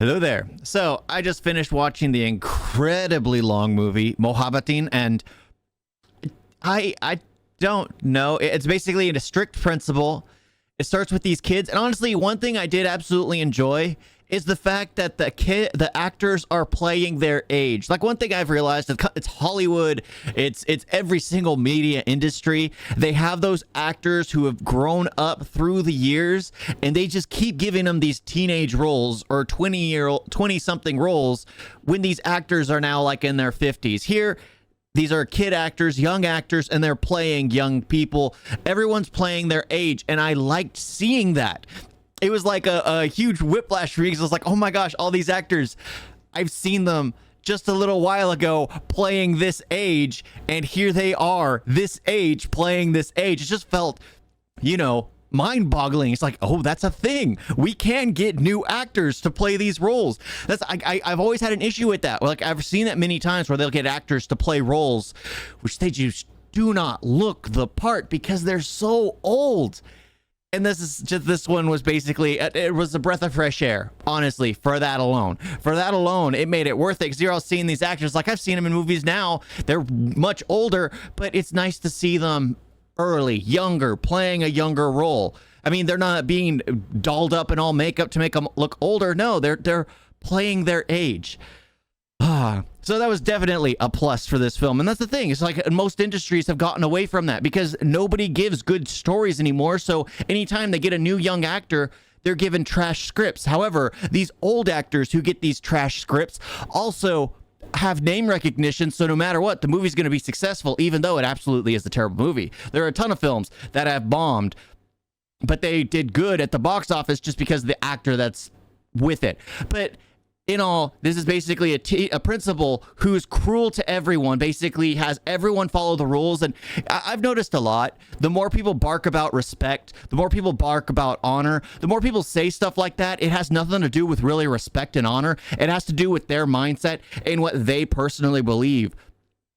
Hello there. So I just finished watching the incredibly long movie Mohabbatein, and I don't know. It's basically a strict principle. It starts with these kids, and honestly, one thing I did absolutely enjoy is the fact that the actors are playing their age. Like, one thing I've realized, it's Hollywood, it's every single media industry. They have those actors who have grown up through the years, and they just keep giving them these teenage roles or 20 something roles when these actors are now like in their 50s. Here, these are kid actors, young actors, and they're playing young people. Everyone's playing their age, and I liked seeing that. It was like a huge whiplash for me, because I was like, oh my gosh, all these actors, I've seen them just a little while ago playing this age, and here they are, this age, playing this age. It just felt, mind-boggling. It's like, oh, that's a thing. We can get new actors to play these roles. I've always had an issue with that. Like, I've seen that many times where they'll get actors to play roles which they just do not look the part because they're so old. And this one was basically, it was a breath of fresh air, honestly, for that alone. For that alone, it made it worth it, because you're all seeing these actors, like I've seen them in movies now, they're much older, but it's nice to see them early, younger, playing a younger role. I mean, they're not being dolled up in all makeup to make them look older. No, they're playing their age. So that was definitely a plus for this film. And that's the thing. It's like most industries have gotten away from that because nobody gives good stories anymore. So anytime they get a new young actor, they're given trash scripts. However, these old actors who get these trash scripts also have name recognition. So no matter what, the movie's going to be successful, even though it absolutely is a terrible movie. There are a ton of films that have bombed, but they did good at the box office just because of the actor that's with it. But in all, this is basically a principal who's cruel to everyone, basically has everyone follow the rules. And I've noticed a lot, the more people bark about respect, the more people bark about honor, the more people say stuff like that, it has nothing to do with really respect and honor. It has to do with their mindset and what they personally believe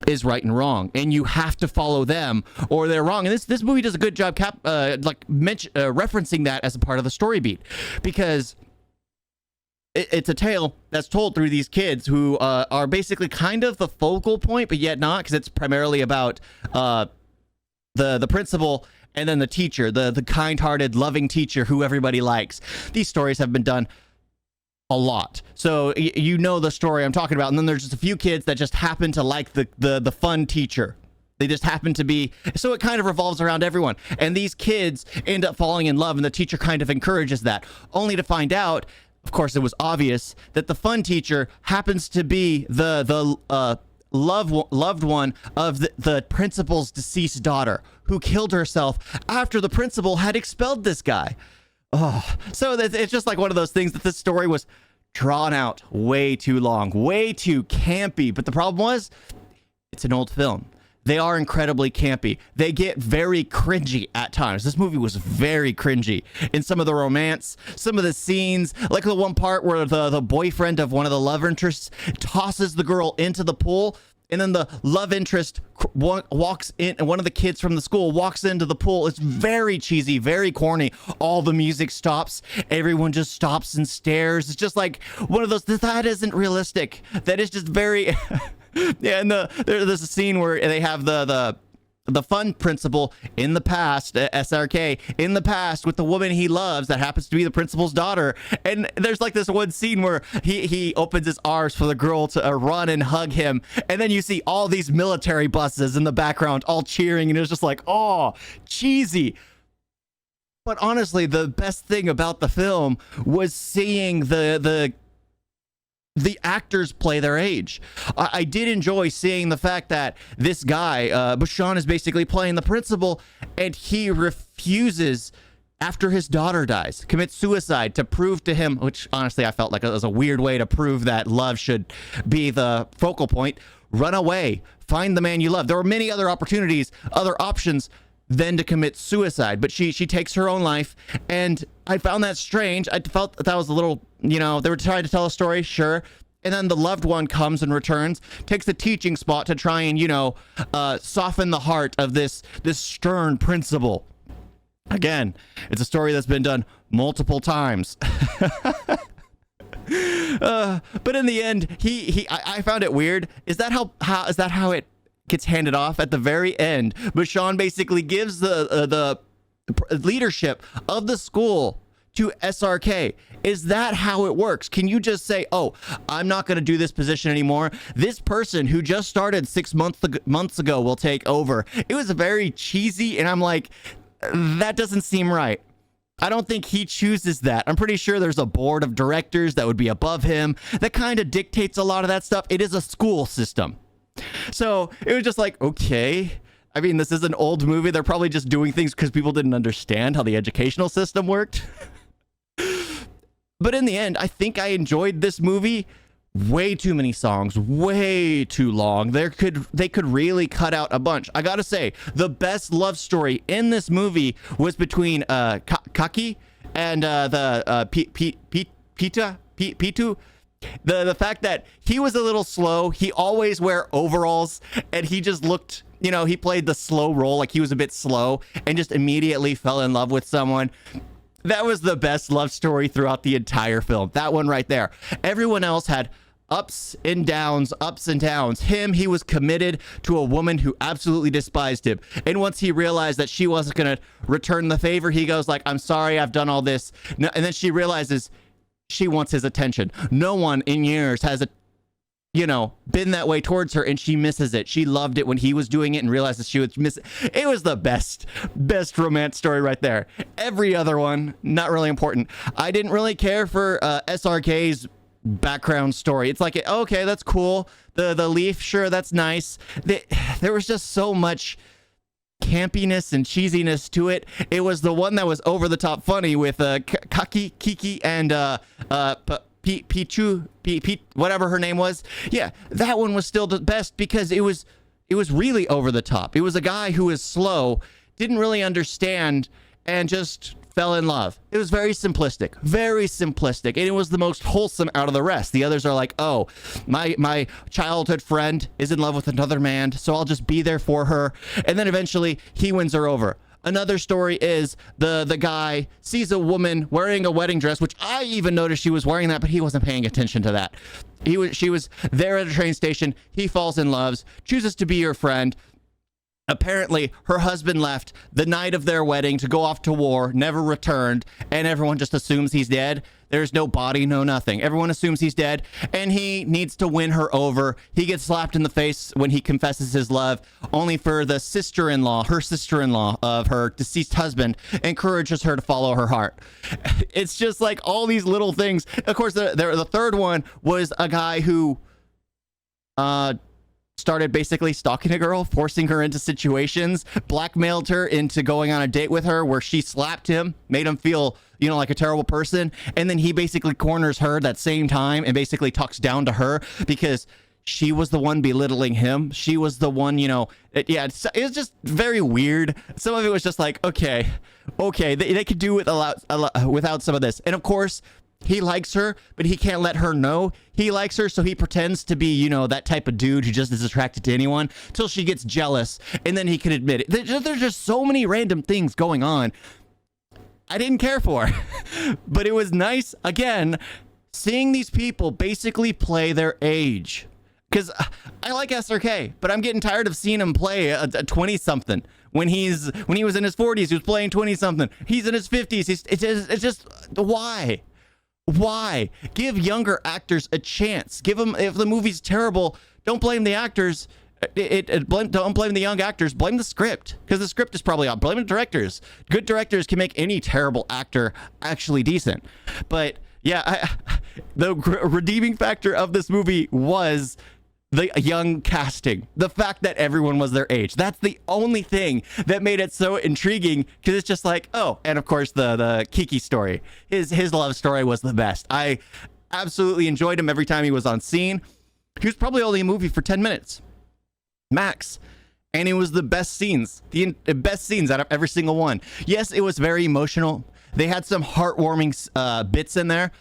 is right and wrong, and you have to follow them or they're wrong. And this movie does a good job referencing that as a part of the story beat, because it's a tale that's told through these kids who are basically kind of the focal point, but yet not, because it's primarily about the principal and then the teacher, the kind-hearted, loving teacher who everybody likes. These stories have been done a lot, so you know the story I'm talking about. And then there's just a few kids that just happen to like the fun teacher. They just happen to be, so it kind of revolves around everyone. And these kids end up falling in love, and the teacher kind of encourages that, only to find out, of course, it was obvious that the fun teacher happens to be the loved one of the principal's deceased daughter, who killed herself after the principal had expelled this guy. Oh, so it's just like one of those things that this story was drawn out way too long, way too campy. But the problem was, it's an old film. They are incredibly campy. They get very cringy at times. This movie was very cringy in some of the romance, some of the scenes, like the one part where the boyfriend of one of the love interests tosses the girl into the pool, and then the love interest walks in, and one of the kids from the school walks into the pool. It's very cheesy, very corny. All the music stops. Everyone just stops and stares. It's just like one of those, that isn't realistic. That is just very... Yeah, and there's a scene where they have the fun principal in the past, SRK, in the past with the woman he loves that happens to be the principal's daughter. And there's like this one scene where he opens his arms for the girl to run and hug him. And then you see all these military buses in the background all cheering. And it was just like, oh, cheesy. But honestly, the best thing about the film was seeing the actors play their age. I did enjoy seeing the fact that this guy, Bushan, is basically playing the principal, and he refuses, after his daughter dies, commits suicide to prove to him, which honestly I felt like it was a weird way to prove that love should be the focal point. Run away. Find the man you love. There were many other opportunities, other options than to commit suicide, but she takes her own life, and I found that strange. I felt that was a little, they were trying to tell a story, sure, and then the loved one comes and returns, takes a teaching spot to try and soften the heart of this stern principal. Again, it's a story that's been done multiple times. But in the end, I found it weird. Is that how it gets handed off at the very end? But Sean basically gives the leadership of the school to SRK. Is that how it works? Can you just say, oh, I'm not going to do this position anymore? This person who just started 6 months ago will take over. It was very cheesy, and I'm like, that doesn't seem right. I don't think he chooses that. I'm pretty sure there's a board of directors that would be above him that kind of dictates a lot of that stuff. It is a school system. So it was just like, okay. I mean, this is an old movie. They're probably just doing things because people didn't understand how the educational system worked. But in the end, I think I enjoyed this movie. Way too many songs, way too long. They could really cut out a bunch. I gotta say, the best love story in this movie was between Kaki and Pitu. The fact that he was a little slow, he always wear overalls, and he just looked, he played the slow role, like he was a bit slow, and just immediately fell in love with someone. That was the best love story throughout the entire film. That one right there. Everyone else had ups and downs. He was committed to a woman who absolutely despised him. And once he realized that she wasn't going to return the favor, he goes like, I'm sorry, I've done all this. And then she realizes she wants his attention. No one in years has been that way towards her, and she misses it. She loved it when he was doing it and realizes she would miss it. It was the best romance story right there. Every other one, not really important. I didn't really care for SRK's background story. It's like, okay, that's cool. The leaf, sure, that's nice. There was just so much campiness and cheesiness to it. It was the one that was over the top funny with Kiki and Pichu, whatever her name was. Yeah, that one was still the best because it was really over the top. It was a guy who was slow, didn't really understand, and just fell in love. It was very simplistic, and it was the most wholesome out of the rest. The others are like, oh, my childhood friend is in love with another man, so I'll just be there for her, and then eventually he wins her over. Another story is the guy sees a woman wearing a wedding dress, which I even noticed she was wearing that, but he wasn't paying attention to that. She was there at a train station. He falls in love, chooses to be your friend. Apparently, her husband left the night of their wedding to go off to war, never returned, and everyone just assumes he's dead. There's no body, no nothing. Everyone assumes he's dead, and he needs to win her over. He gets slapped in the face when he confesses his love, only for her sister-in-law of her deceased husband, encourages her to follow her heart. It's just like all these little things. Of course, the third one was a guy who started basically stalking a girl, forcing her into situations, blackmailed her into going on a date with her where she slapped him, made him feel, like a terrible person. And then he basically corners her that same time and basically talks down to her because she was the one belittling him. She was the one, it was just very weird. Some of it was just like, okay, they could do without some of this. And of course, he likes her, but he can't let her know he likes her, so he pretends to be, that type of dude who just is attracted to anyone till she gets jealous, and then he can admit it. There's just so many random things going on I didn't care for. But it was nice, again, seeing these people basically play their age. Because I like SRK, but I'm getting tired of seeing him play a 20-something. When he was in his 40s, he was playing 20-something. He's in his 50s. It's just why? Why? Give younger actors a chance. Give them, if the movie's terrible, don't blame the actors. Don't blame the young actors. Blame the script, because the script is probably off. Blame the directors. Good directors can make any terrible actor actually decent. But yeah, the redeeming factor of this movie was the young casting. The fact that everyone was their age. That's the only thing that made it so intriguing, because it's just like, oh, and of course the Kiki story. His love story was the best. I absolutely enjoyed him every time he was on scene. He was probably only in a movie for 10 minutes. Max. And it was the best scenes. The best scenes out of every single one. Yes, it was very emotional. They had some heartwarming bits in there.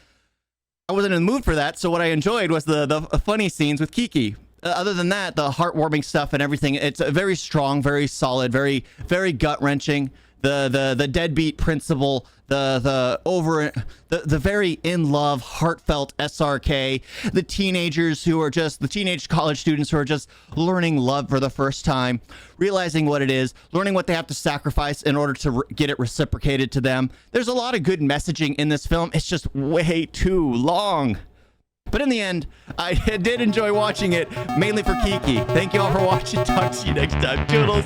I wasn't in the mood for that, so what I enjoyed was the funny scenes with Kiki. Other than that, the heartwarming stuff and everything, it's very strong, very solid, very, very gut-wrenching. The deadbeat principal, the very in love, heartfelt SRK, the teenage college students who are just learning love for the first time, realizing what it is, learning what they have to sacrifice in order to get it reciprocated to them. There's a lot of good messaging in this film. It's just way too long. But in the end, I did enjoy watching it, mainly for Kiki. Thank you all for watching. Talk to you next time. Toodles.